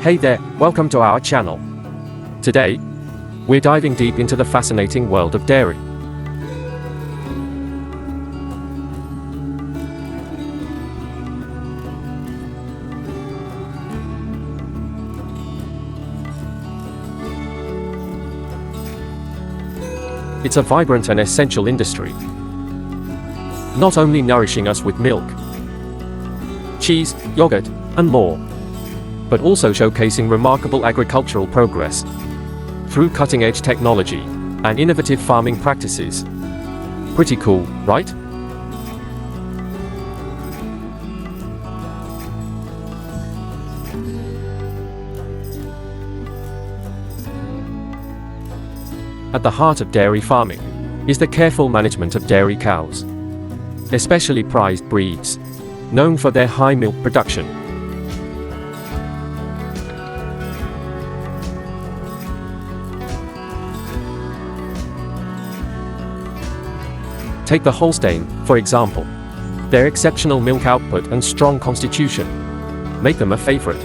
Hey there, welcome to our channel. Today, we're diving deep into the fascinating world of dairy. It's a vibrant and essential industry, not only nourishing us with milk, cheese, yogurt, and more, but also showcasing remarkable agricultural progress through cutting-edge technology and innovative farming practices. Pretty cool, right? At the heart of dairy farming is the careful management of dairy cows, especially prized breeds, known for their high milk production. Take the Holstein, for example. Their exceptional milk output and strong constitution make them a favorite.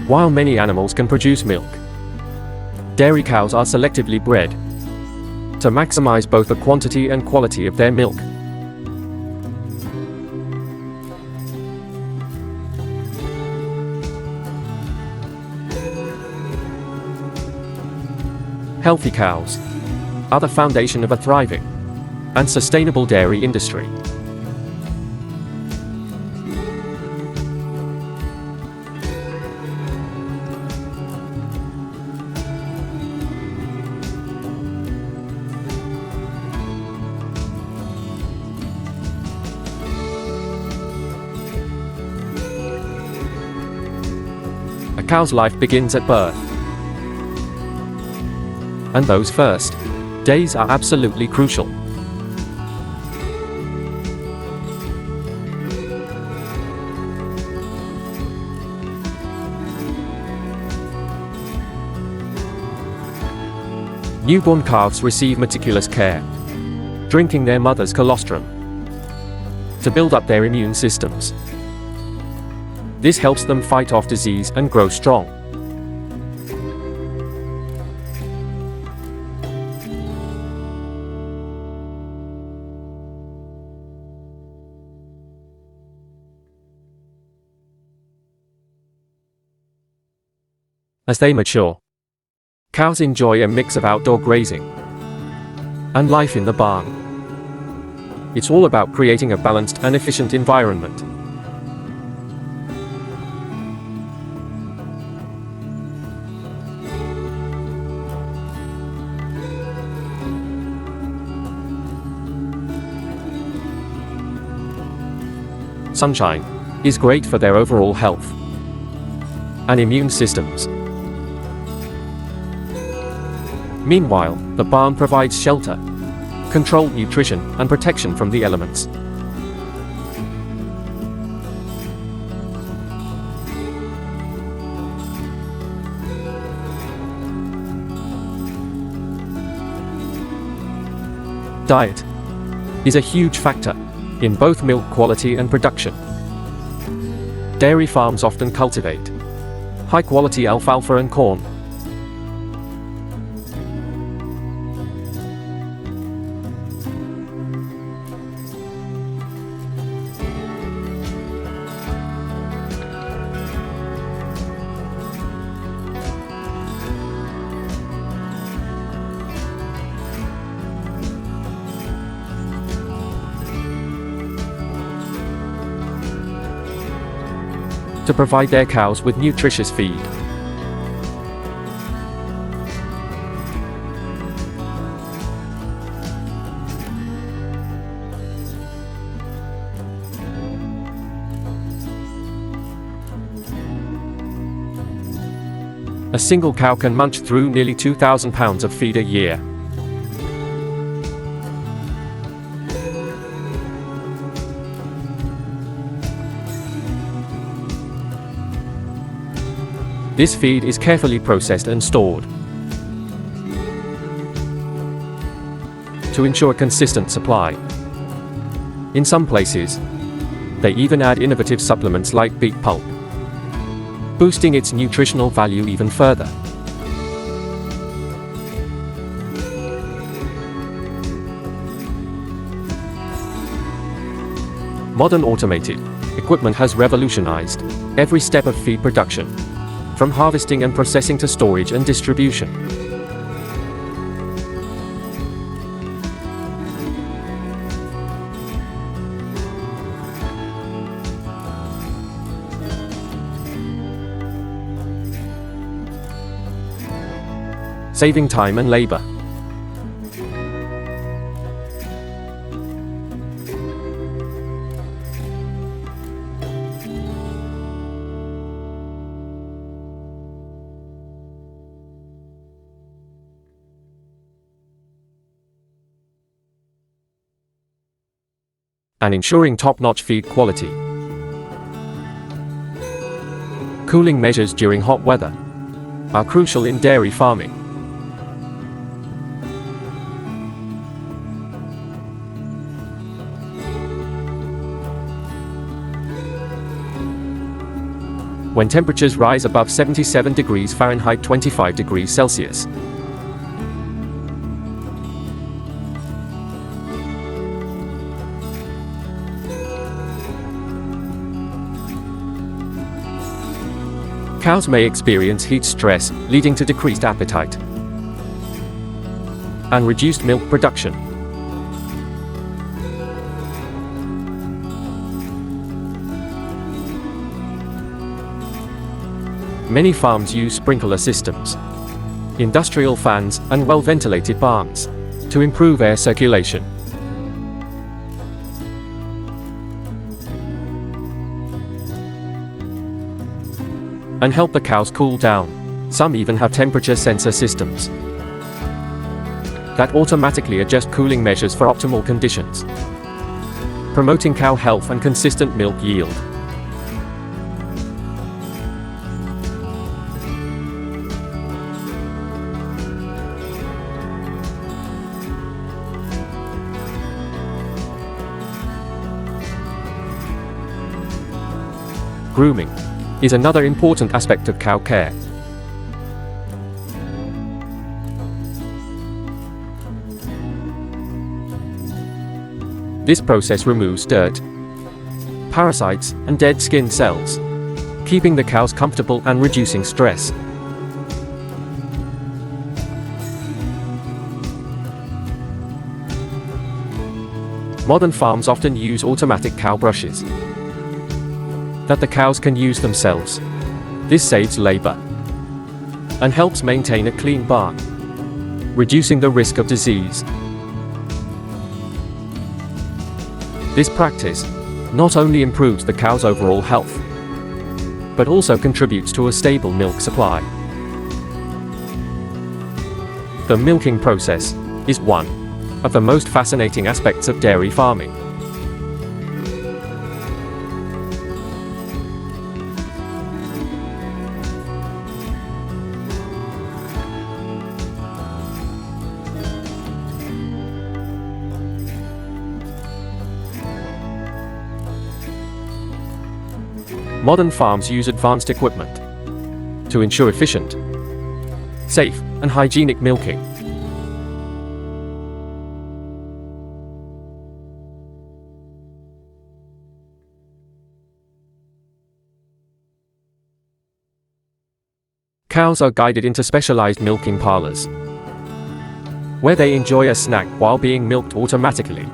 While many animals can produce milk, dairy cows are selectively bred to maximize both the quantity and quality of their milk. Healthy cows are the foundation of a thriving and sustainable dairy industry. A cow's life begins at birth, and those first days are absolutely crucial. Newborn calves receive meticulous care, drinking their mother's colostrum to build up their immune systems. This helps them fight off disease and grow strong. As they mature, cows enjoy a mix of outdoor grazing and life in the barn. It's all about creating a balanced and efficient environment. Sunshine is great for their overall health and immune systems. Meanwhile, the barn provides shelter, controlled nutrition, and protection from the elements. Diet is a huge factor in both milk quality and production. Dairy farms often cultivate high-quality alfalfa and corn. To provide their cows with nutritious feed. A single cow can munch through nearly 2,000 pounds of feed a year. This feed is carefully processed and stored. to ensure consistent supply. In some places, they even add innovative supplements like beet pulp, boosting its nutritional value even further. Modern automated equipment has revolutionized every step of feed production, from harvesting and processing to storage and distribution. Saving time and labor. And ensuring top-notch feed quality. Cooling measures during hot weather are crucial in dairy farming. When temperatures rise above 77 degrees Fahrenheit 25 degrees Celsius, cows may experience heat stress, leading to decreased appetite and reduced milk production. Many farms use sprinkler systems, industrial fans, and well-ventilated barns to improve air circulation. And help the cows cool down. Some even have temperature sensor systems that automatically adjust cooling measures for optimal conditions, promoting cow health and consistent milk yield. Grooming is another important aspect of cow care. This process removes dirt, parasites, and dead skin cells, keeping the cows comfortable and reducing stress. Modern farms often use automatic cow brushes that the cows can use themselves. This saves labor and helps maintain a clean barn, reducing the risk of disease. This practice not only improves the cow's overall health, but also contributes to a stable milk supply. The milking process is one of the most fascinating aspects of dairy farming. Modern farms use advanced equipment to ensure efficient, safe, and hygienic milking. Cows are guided into specialized milking parlors, where they enjoy a snack while being milked automatically.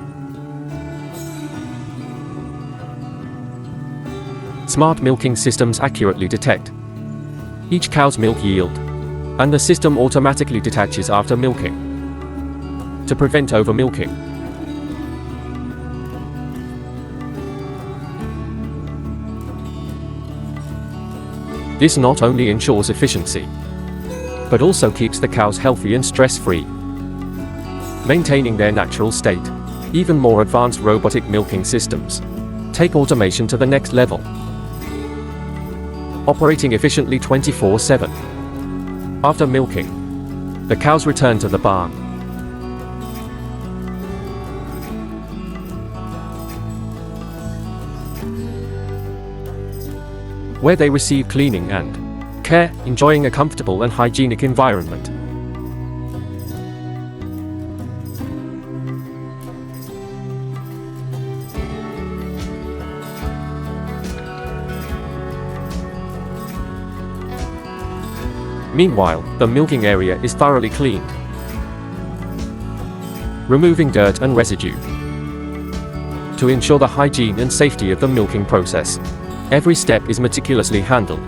Smart milking systems accurately detect each cow's milk yield, and the system automatically detaches after milking to prevent overmilking. This not only ensures efficiency, but also keeps the cows healthy and stress-free, maintaining their natural state. Even more advanced robotic milking systems take automation to the next level, operating efficiently 24/7. After milking, the cows return to the barn, where they receive cleaning and care, enjoying a comfortable and hygienic environment. Meanwhile, the milking area is thoroughly cleaned, removing dirt and residue to ensure the hygiene and safety of the milking process. Every step is meticulously handled.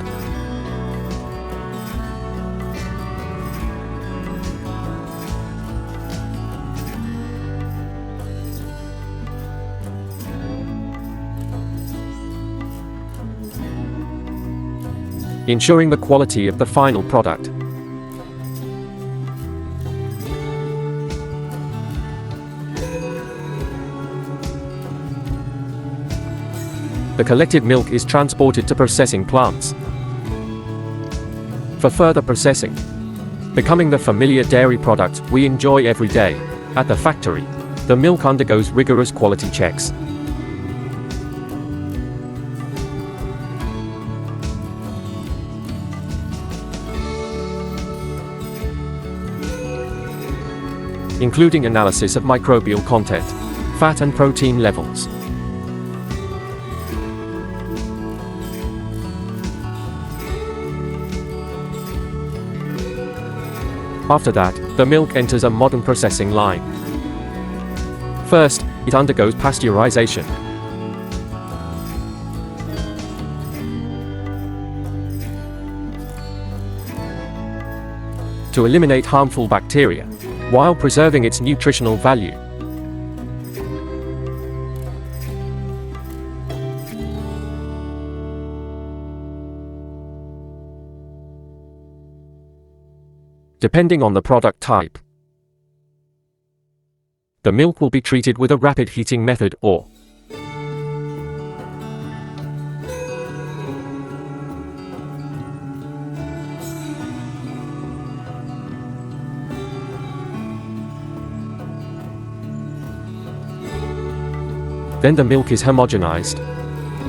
Ensuring the quality of the final product. The collected milk is transported to processing plants for further processing, becoming the familiar dairy product we enjoy every day. At the factory, the milk undergoes rigorous quality checks. Including analysis of microbial content, fat and protein levels. After that, the milk enters a modern processing line. First, it undergoes pasteurization. To eliminate harmful bacteria, while preserving its nutritional value. Depending on the product type, the milk will be treated with a rapid heating method or then the milk is homogenized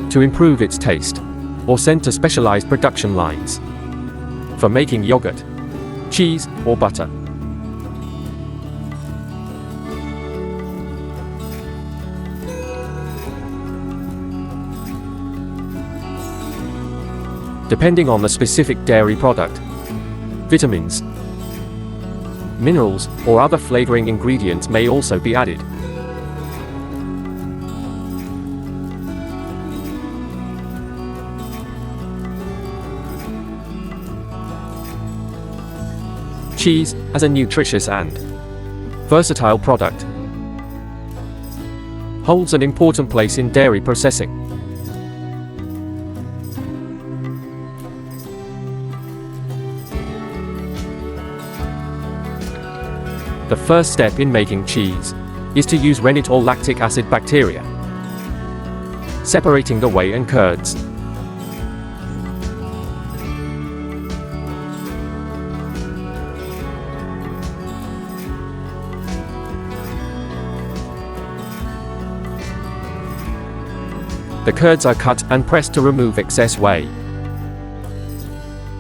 to improve its taste, or sent to specialized production lines for making yogurt, cheese, or butter. Depending on the specific dairy product, vitamins, minerals, or other flavoring ingredients may also be added. Cheese, as a nutritious and versatile product, holds an important place in dairy processing. The first step in making cheese is to use rennet or lactic acid bacteria, separating the whey and curds. The curds are cut and pressed to remove excess whey,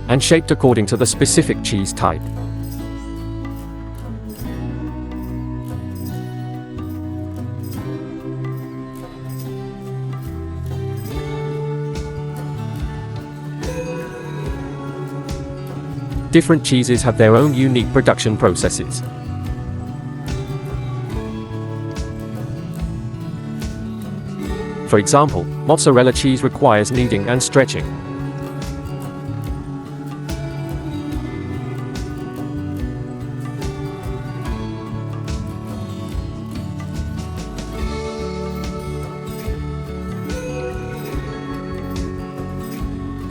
and shaped according to the specific cheese type. Different cheeses have their own unique production processes. For example, mozzarella cheese requires kneading and stretching.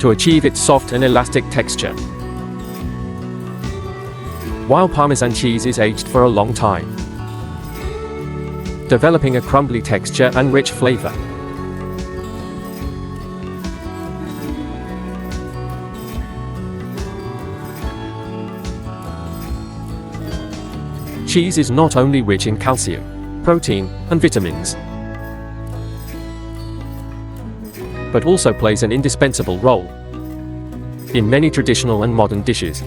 To achieve its soft and elastic texture, while Parmesan cheese is aged for a long time, developing a crumbly texture and rich flavor. Cheese is not only rich in calcium, protein, and vitamins, but also plays an indispensable role in many traditional and modern dishes.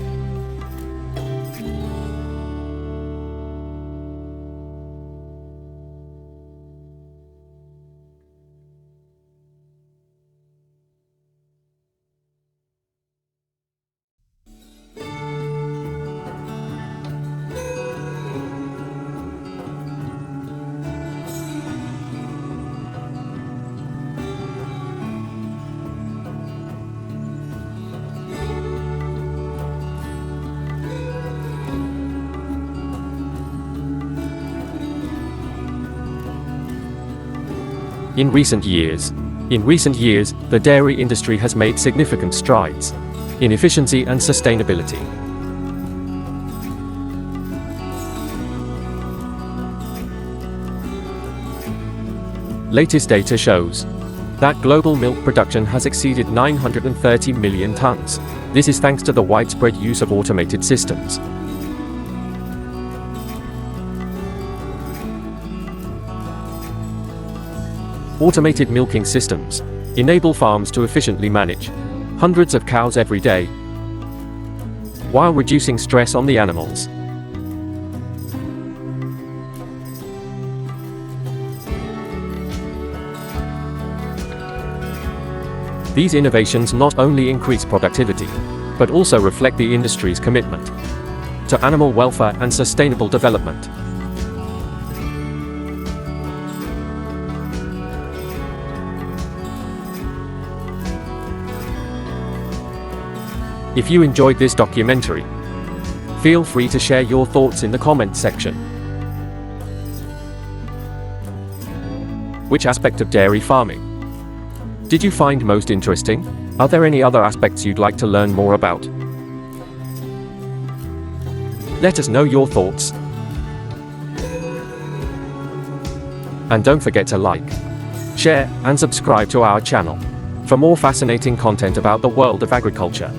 In recent years, the dairy industry has made significant strides in efficiency and sustainability. Latest data shows that global milk production has exceeded 930 million tons. This is thanks to the widespread use of automated systems. Automated milking systems enable farms to efficiently manage hundreds of cows every day, while reducing stress on the animals. These innovations not only increase productivity, but also reflect the industry's commitment to animal welfare and sustainable development. If you enjoyed this documentary, feel free to share your thoughts in the comments section. Which aspect of dairy farming did you find most interesting? Are there any other aspects you'd like to learn more about? Let us know your thoughts. And don't forget to like, share, and subscribe to our channel for more fascinating content about the world of agriculture.